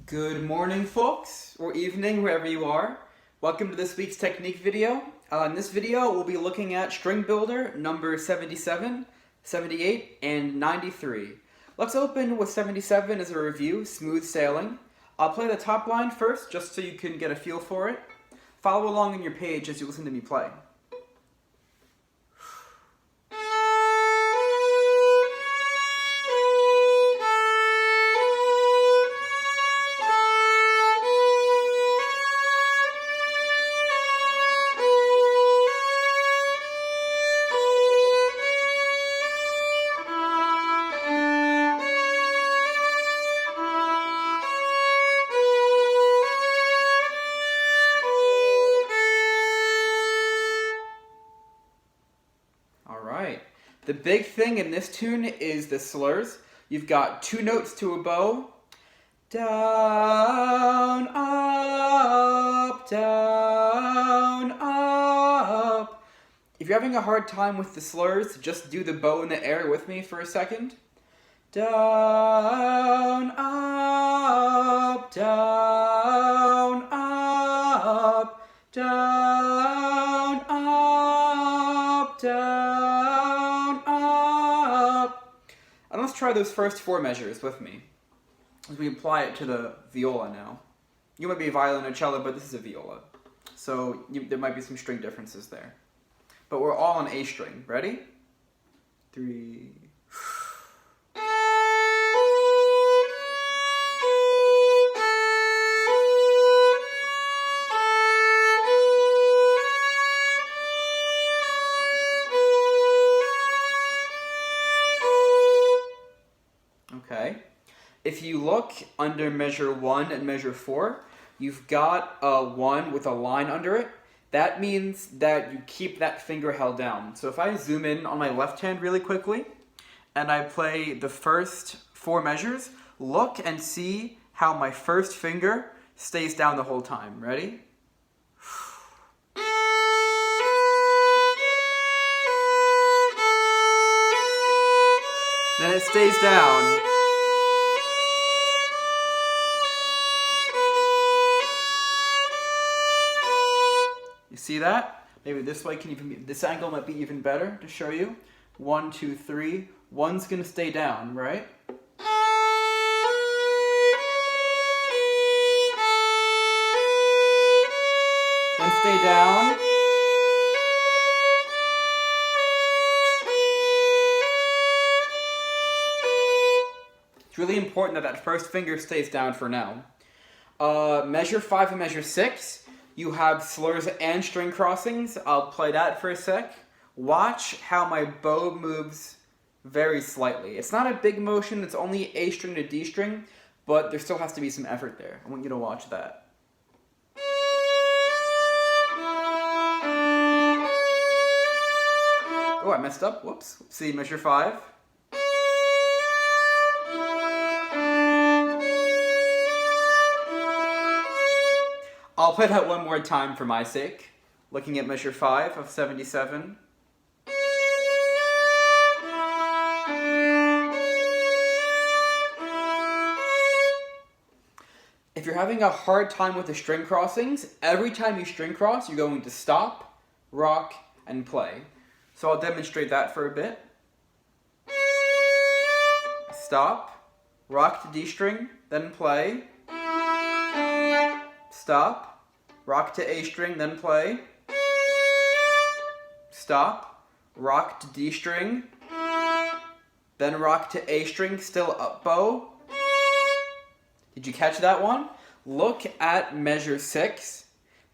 Good morning, folks, or evening, wherever you are. Welcome to this week's technique video. In this video, we'll be looking at string builder number 77, 78, and 93. Let's open with 77 as a review, smooth sailing. I'll play the top line first, just so you can get a feel for it. Follow along on your page as you listen to me play. The big thing in this tune is the slurs. You've got two notes to a bow. Down, up, down, up. If you're having a hard time with the slurs, just do the bow in the air with me for a second. Down, up, down, up, down, up, down. And let's try those first four measures with me as we apply it to the viola now. You might be a violin or cello, but this is a viola. So there might be some string differences there. But we're all on A string. Ready? 3. Okay. If you look under measure 1 and measure 4, you've got a 1 with a line under it. That means that you keep that finger held down. So if I zoom in on my left hand really quickly, and I play the first 4 measures, look and see how my first finger stays down the whole time. Ready? Then it stays down. You see that? Maybe this way can even be, this angle might be even better to show you. 1, 2, 3. 1's gonna stay down, right? Then stay down. It's really important that that first finger stays down for now. Measure 5 and measure 6, you have slurs and string crossings. I'll play that for a sec. Watch how my bow moves very slightly. It's not a big motion, it's only A string to D string, but there still has to be some effort there. I want you to watch that. Oh, I messed up, whoops. See, measure 5. I'll play that one more time for my sake. Looking at measure 5 of 77. If you're having a hard time with the string crossings, every time you string cross, you're going to stop, rock, and play. So I'll demonstrate that for a bit. Stop, rock to D string, then play. Stop, rock to A string, then play. Stop, rock to D string, then rock to A string, still up bow. Did you catch that one? Look at measure 6.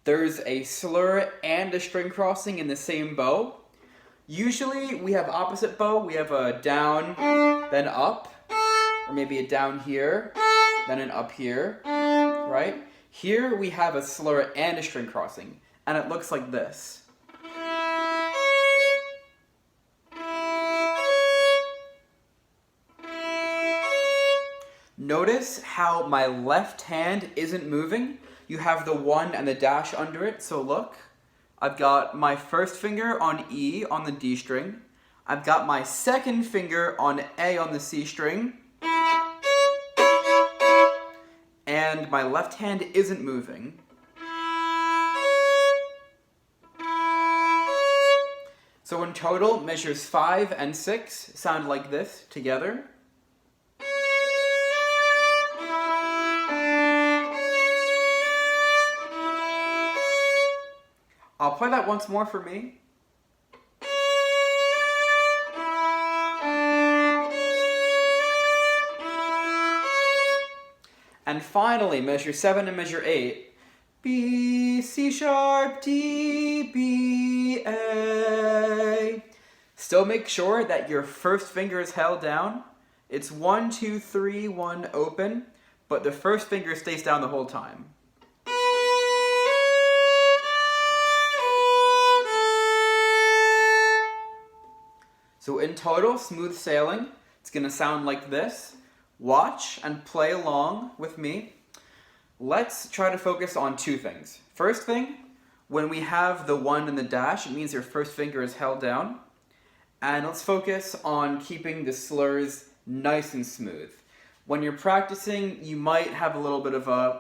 There's a slur and a string crossing in the same bow. Usually we have opposite bow. We have a down, then up, or maybe a down here, then an up here, right? Here we have a slur and a string crossing, and it looks like this. Notice how my left hand isn't moving. You have the 1 and the dash under it, so look. I've got my first finger on E on the D string. I've got my second finger on A on the C string. And and my left hand isn't moving. So in total, measures 5 and 6 sound like this together. I'll play that once more for me. And finally, measure 7 and measure 8. B, C sharp, D, B, A. Still make sure that your first finger is held down. It's 1, 2, 3, 1, open, but the first finger stays down the whole time. So in total, smooth sailing, it's going to sound like this. Watch and play along with me. Let's try to focus on two things. First thing, when we have the 1 and the dash, it means your first finger is held down. And let's focus on keeping the slurs nice and smooth. When you're practicing, you might have a little bit of a...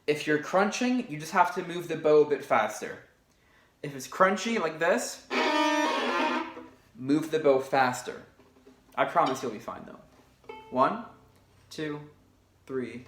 If you're crunching, you just have to move the bow a bit faster. If it's crunchy like this, move the bow faster. I promise you'll be fine though. 1, 2, 3.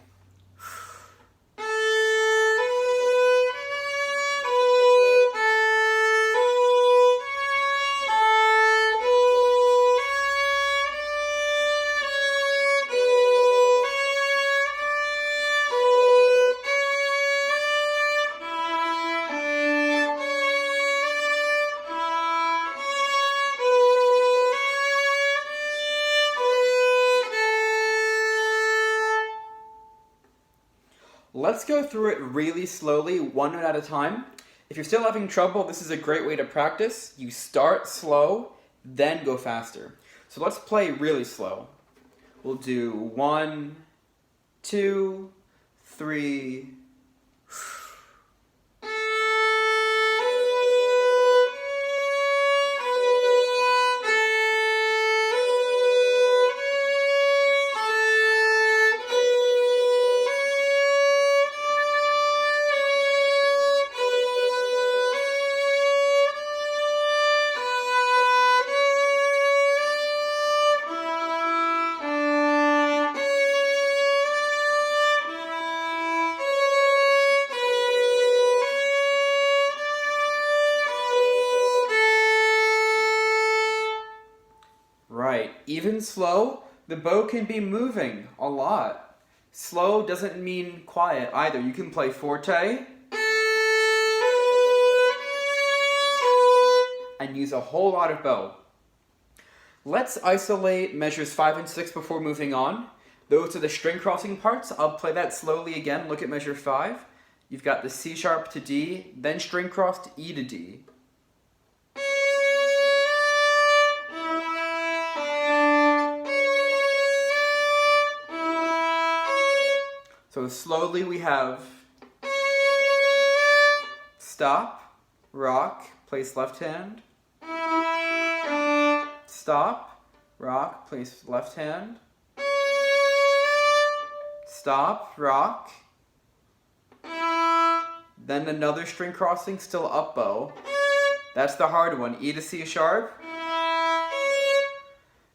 Let's go through it really slowly, one note at a time. If you're still having trouble, this is a great way to practice. You start slow, then go faster. So let's play really slow. We'll do 1, 2, 3. Right, even slow, the bow can be moving a lot. Slow doesn't mean quiet either. You can play forte and use a whole lot of bow. Let's isolate measures 5 and 6 before moving on. Those are the string crossing parts. I'll play that slowly again. Look at measure 5. You've got the C sharp to D, then string cross to E to D. So slowly we have stop, rock, place left hand, stop, rock, place left hand, stop, rock, then another string crossing, still up bow. That's the hard one, E to C sharp.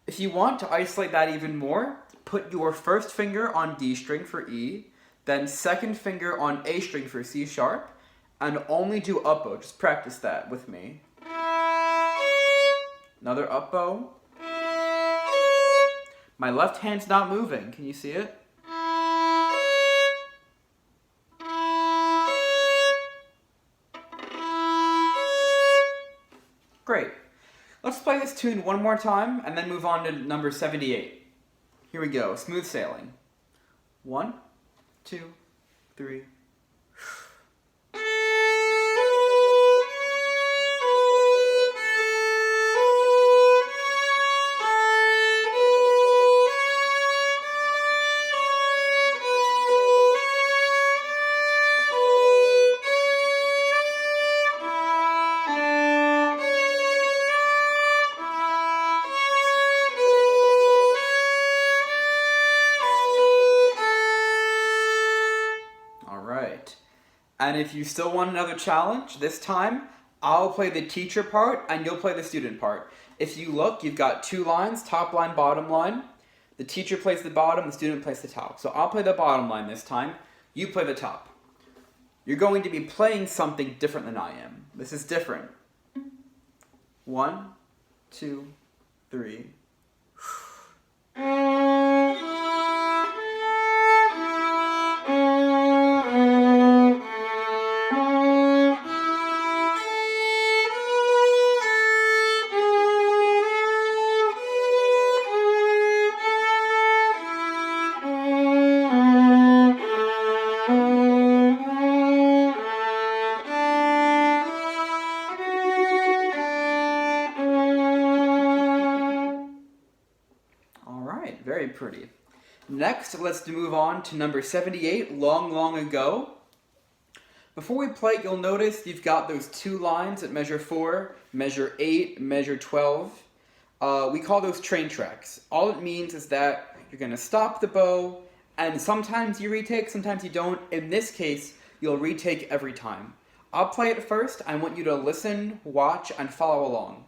If you want to isolate that even more, put your first finger on D string for E, then second finger on A string for C sharp, and only do up bow. Just practice that with me. Another up bow. My left hand's not moving. Can you see it? Great. Let's play this tune one more time and then move on to number 78. Here we go. Smooth sailing. 1, 2, 3. And if you still want another challenge, this time I'll play the teacher part and you'll play the student part. If you look, you've got two lines, top line, bottom line. The teacher plays the bottom, the student plays the top. So I'll play the bottom line this time, you play the top. You're going to be playing something different than I am. This is different. 1, 2, 3. Very pretty. Next, let's move on to number 78, Long, Long Ago. Before we play it, you'll notice you've got those two lines at measure 4, measure 8, measure 12. We call those train tracks. All it means is that you're going to stop the bow, and sometimes you retake, sometimes you don't. In this case, you'll retake every time. I'll play it first. I want you to listen, watch, and follow along.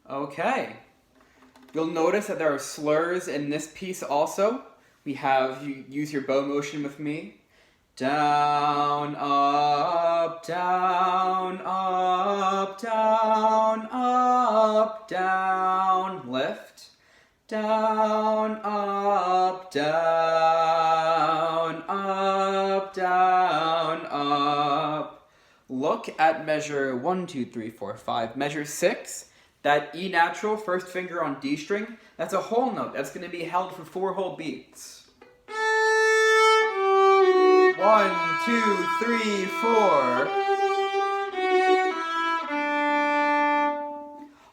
Okay. You'll notice that there are slurs in this piece also. We have, you use your bow motion with me. Down, up, down, up, down, up, down, lift. Down, up, down, up, down, up. Look at measure 1, 2, 3, 4, 5. Measure 6. That E natural, first finger on D string, that's a whole note. That's going to be held for 4 whole beats. 1, 2, 3, 4.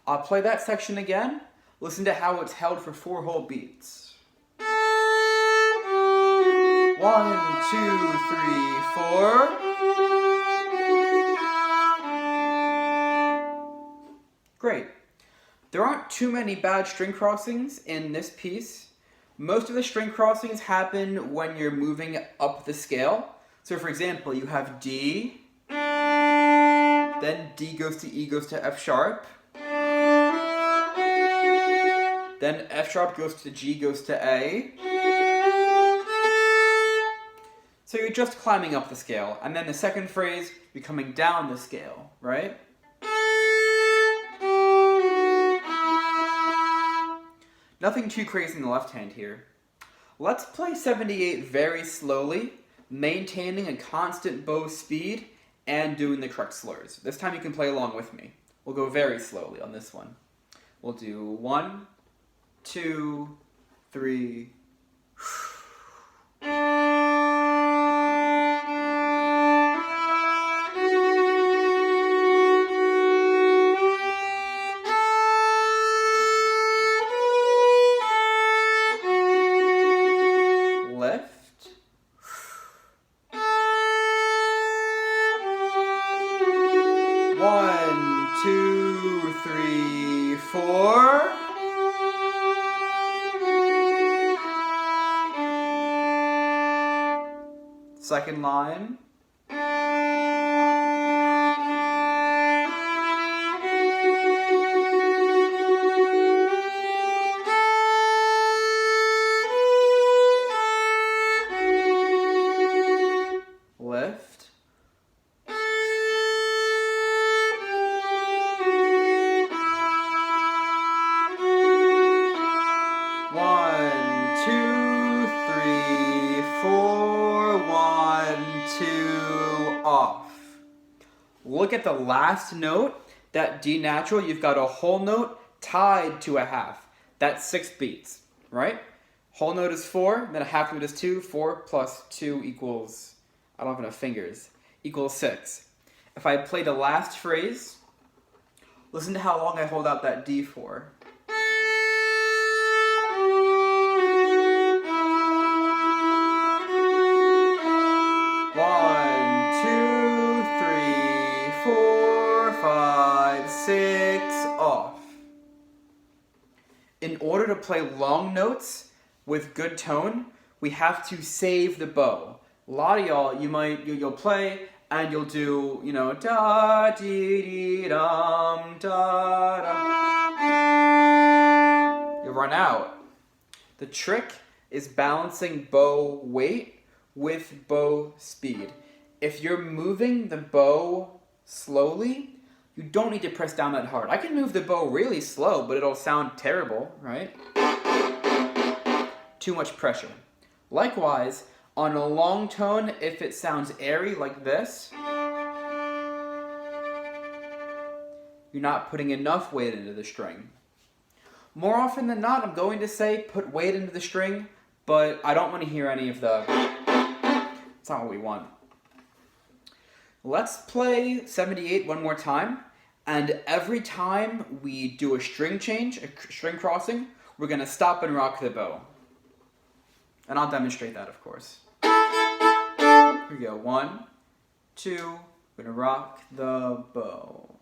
I'll play that section again. Listen to how it's held for 4 whole beats. 1, 2, 3, 4. Great. There aren't too many bad string crossings in this piece. Most of the string crossings happen when you're moving up the scale. So for example, you have D, then D goes to E goes to F sharp, then F sharp goes to G goes to A. So you're just climbing up the scale. And then the second phrase, you're coming down the scale, right? Nothing too crazy in the left hand here. Let's play 78 very slowly, maintaining a constant bow speed and doing the correct slurs. This time you can play along with me. We'll go very slowly on this one. We'll do 1, 2, 3. Lift. 1, 2, 3, 4. Second line. Lift. 1, 2, 3, 4. 1, 2, off. Look at the last note, that D natural, you've got a whole note tied to a half. That's 6 beats, right? Whole note is 4, then a half note is 2. 4 plus 2 equals, I don't have enough fingers, equals 6. If I play the last phrase, listen to how long I hold out that D for. Off. In order to play long notes with good tone, we have to save the bow. A lot of y'all, you'll play and you'll do, da dee dee dum da da. You'll run out. The trick is balancing bow weight with bow speed. If you're moving the bow slowly, you don't need to press down that hard. I can move the bow really slow, but it'll sound terrible, right? Too much pressure. Likewise, on a long tone, if it sounds airy like this, you're not putting enough weight into the string. More often than not, I'm going to say put weight into the string, but I don't want to hear any of the... It's not what we want. Let's play 78 one more time. And every time we do a string change, a string crossing, we're going to stop and rock the bow. And I'll demonstrate that, of course. Here we go. 1, 2, we're going to rock the bow.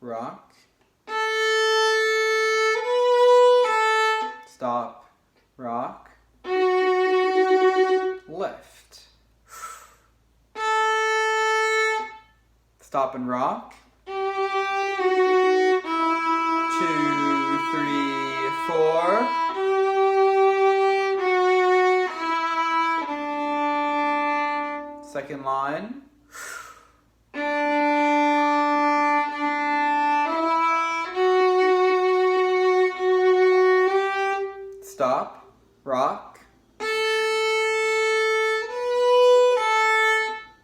Rock. Stop. Rock. Lift. Stop and rock. 2, 3, 4. Second line. Stop, rock.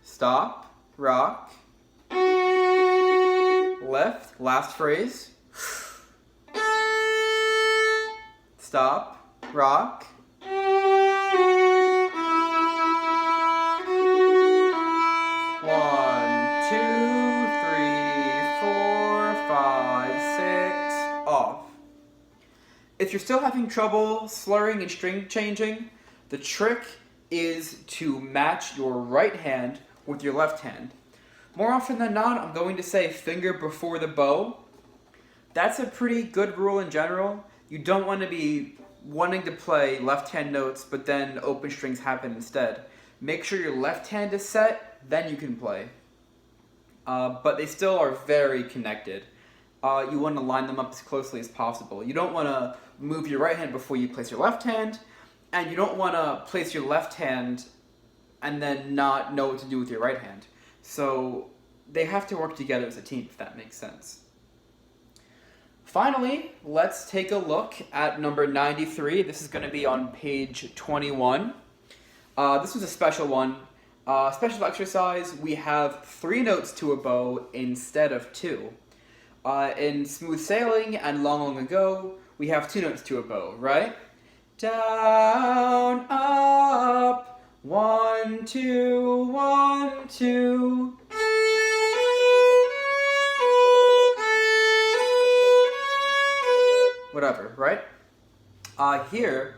Stop, rock. Lift, last phrase. Stop, rock. 1, 2, 3, 4, 5, 6, off. If you're still having trouble slurring and string changing, the trick is to match your right hand with your left hand. More often than not, I'm going to say finger before the bow. That's a pretty good rule in general. You don't want to be wanting to play left hand notes, but then open strings happen instead. Make sure your left hand is set, then you can play. But they still are very connected. You want to line them up as closely as possible. You don't want to move your right hand before you place your left hand, and you don't want to place your left hand and then not know what to do with your right hand. So they have to work together as a team, if that makes sense. Finally, let's take a look at number 93. This is going to be on page 21. This was a special one. Special exercise, we have 3 notes to a bow instead of 2. In Smooth Sailing and Long Long Ago, we have 2 notes to a bow, right? Down, up, 1, 2, 1, 2. Whatever, right? Here,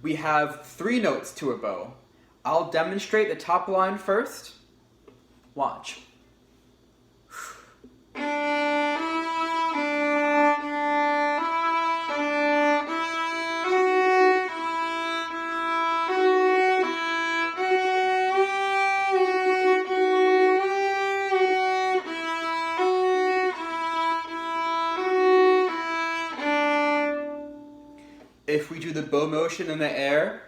we have 3 notes to a bow. I'll demonstrate the top line first. Watch. If we do the bow motion in the air,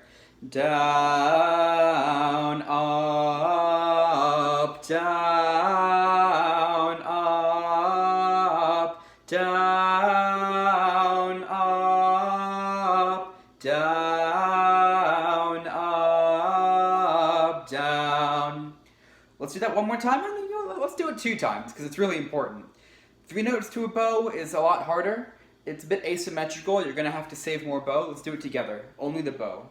down, up, down, up, down, up, down. Let's do that one more time. Let's do it 2 times, because it's really important. 3 notes to a bow is a lot harder. It's a bit asymmetrical. You're going to have to save more bow. Let's do it together. Only the bow.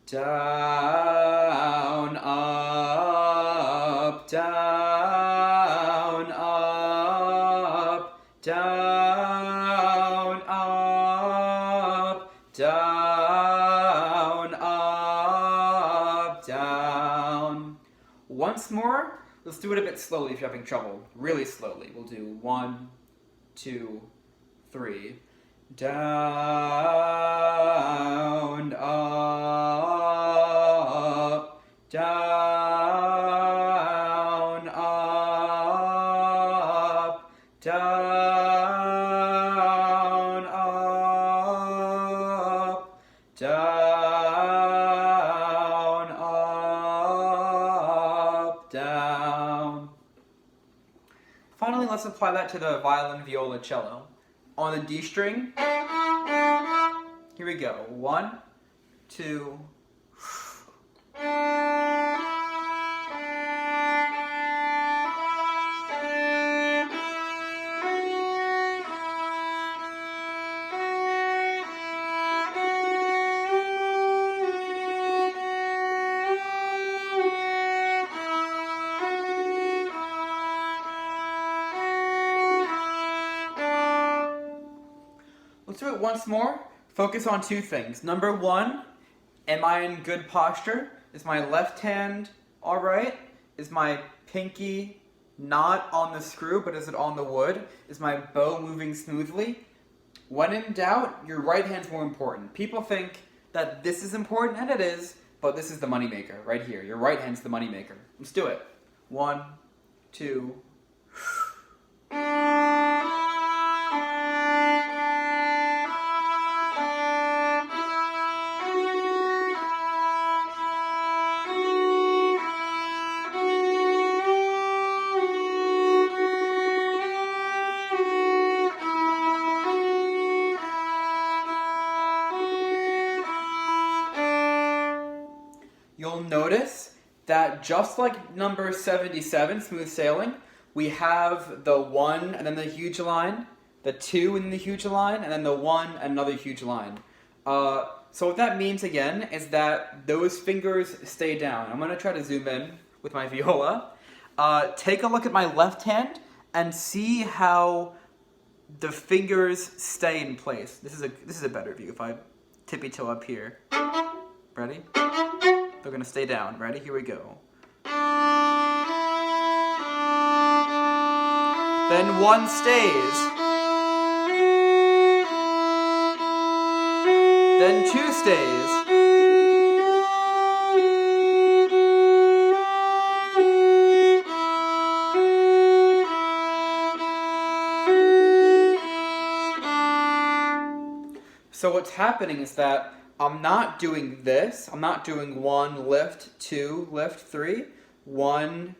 Down, up, down, up, down, up, down, up, down. Once more, let's do it a bit slowly if you're having trouble. Really slowly. We'll do 1, 2, 3. Down, up, down, up, down, up, down, up, down. Finally, let's apply that to the violin, viola, cello. On the D string, here we go. 1, 2. Let's do it once more. Focus on 2 things. Number 1, am I in good posture? Is my left hand all right? Is my pinky not on the screw, but is it on the wood? Is my bow moving smoothly? When in doubt, your right hand's more important. People think that this is important, and it is, but this is the moneymaker right here. Your right hand's the moneymaker. Let's do it. 1, 2. You'll notice that just like number 77, Smooth Sailing, we have the 1 and then the huge line, the 2 and the huge line, and then the 1 and another huge line. So what that means again is that those fingers stay down. I'm going to try to zoom in with my viola. Take a look at my left hand and see how the fingers stay in place. This is a better view if I tippy toe up here. Ready? They're going to stay down. Ready? Here we go. Then 1 stays. Then 2 stays. So what's happening is that I'm not doing this. I'm not doing 1, lift, 2, lift, 3. 1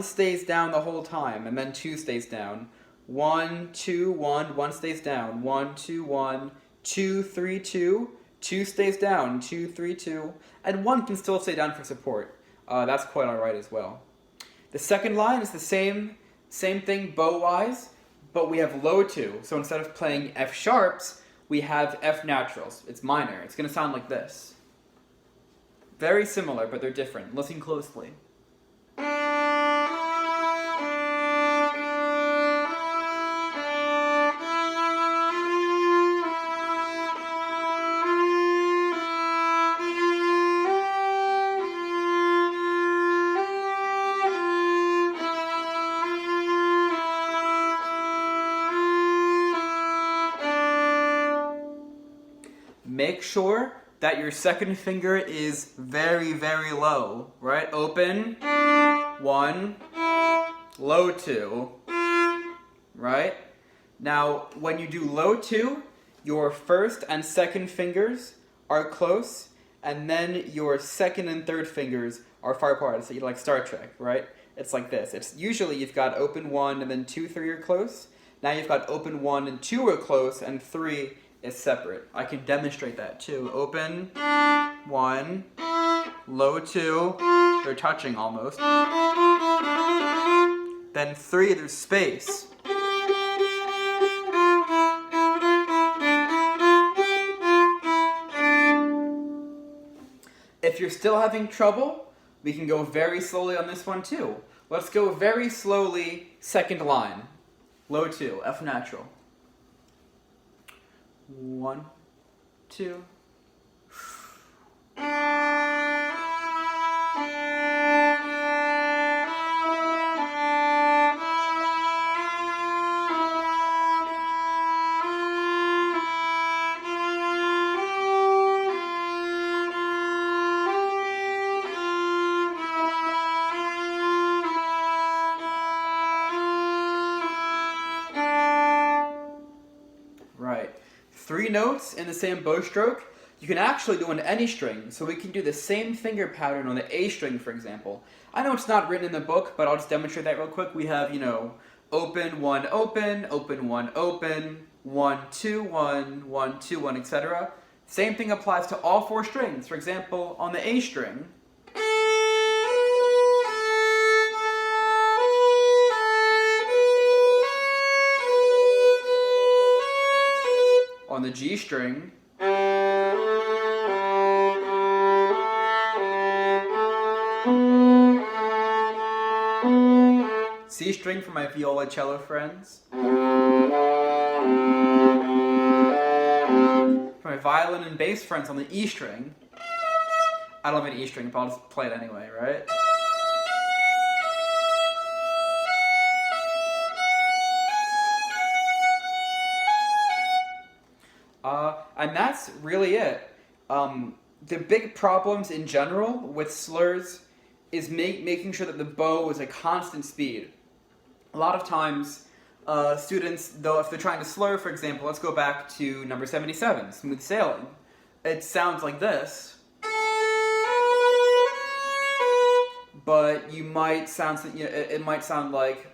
stays down the whole time, and then 2 stays down. 1, 2, 1, 1 stays down. 1, 2, 1, 2, 3, 2. 2 stays down. 2, 3, 2. And 1 can still stay down for support. That's quite alright as well. The second line is the same thing bow-wise, but we have low 2. So instead of playing F sharps, we have F naturals. It's minor. It's going to sound like this. Very similar, but they're different. Listen closely. Make sure that your second finger is very, very low, right? Open, 1, low 2, right? Now, when you do low 2, your first and second fingers are close, and then your second and third fingers are far apart. So you like Star Trek, right? It's like this. It's usually you've got open 1 and then 2, 3 are close. Now you've got open 1 and 2 are close, and 3 is separate. I can demonstrate that too. Open, 1, low 2, they're touching almost. Then 3, there's space. If you're still having trouble, we can go very slowly on this one too. Let's go very slowly, second line. Low 2, F natural. 1, 2. Right. 3 notes in the same bow stroke, you can actually do on any string. So we can do the same finger pattern on the A string, for example. I know it's not written in the book, but I'll just demonstrate that real quick. We have, open, 1, open, open, 1, open, 1, 2, 1, 1, 2, 1, etc. Same thing applies to all 4 strings. For example, on the A string, on the G string, C string for my viola cello friends, for my violin and bass friends on the E string. I don't have an E string, but I'll just play it anyway, right? And that's really it. The big problems in general with slurs is making sure that the bow is a constant speed. A lot of times, students, though, if they're trying to slur, for example, let's go back to number 77, Smooth Sailing. It sounds like this, but you might sound, it might sound like.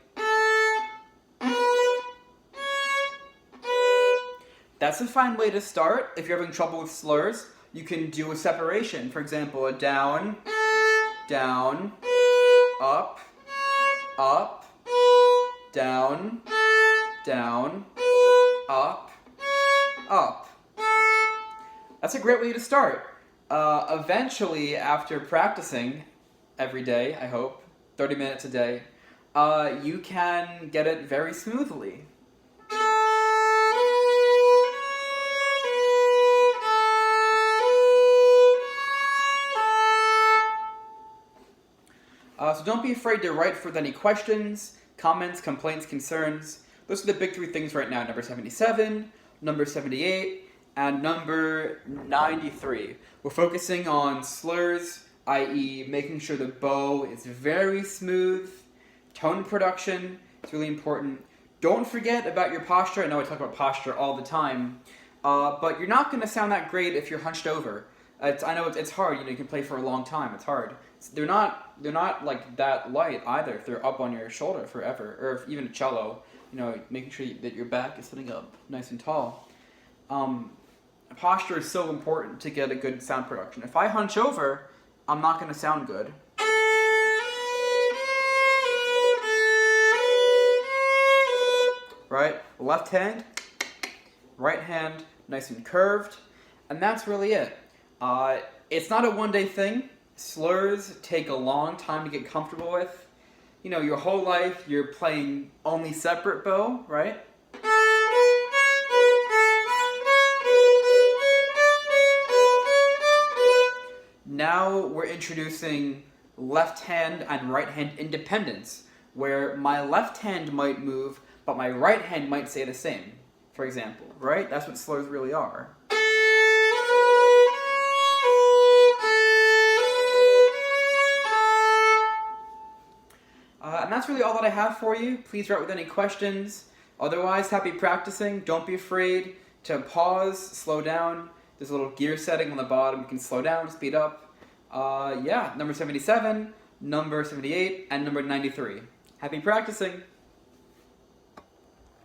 That's a fine way to start. If you're having trouble with slurs, you can do a separation. For example, a down, down, up, up, down, down, up, up. That's a great way to start. Eventually, after practicing every day, I hope, 30 minutes a day, you can get it very smoothly. So don't be afraid to write with any questions, comments, complaints, concerns. Those are the big 3 things right now, number 77, number 78, and number 93. We're focusing on slurs, i.e. making sure the bow is very smooth, tone production, it's really important. Don't forget about your posture. I know I talk about posture all the time, but you're not going to sound that great if you're hunched over. I know it's hard. You can play for a long time. It's hard. They're not like that light either. If they're up on your shoulder forever, or if even a cello, making sure that your back is sitting up nice and tall. Posture is so important to get a good sound production. If I hunch over, I'm not going to sound good. Right? Left hand, right hand, nice and curved, and that's really it. It's not a one-day thing. Slurs take a long time to get comfortable with. Your whole life you're playing only separate bow, right? Now we're introducing left hand and right hand independence, where my left hand might move, but my right hand might stay the same, for example, right? That's what slurs really are. And that's really all that I have for you. Please write with any questions. Otherwise, happy practicing. Don't be afraid to pause, slow down. There's a little gear setting on the bottom. You can slow down, speed up. Number 77, number 78, and number 93. Happy practicing.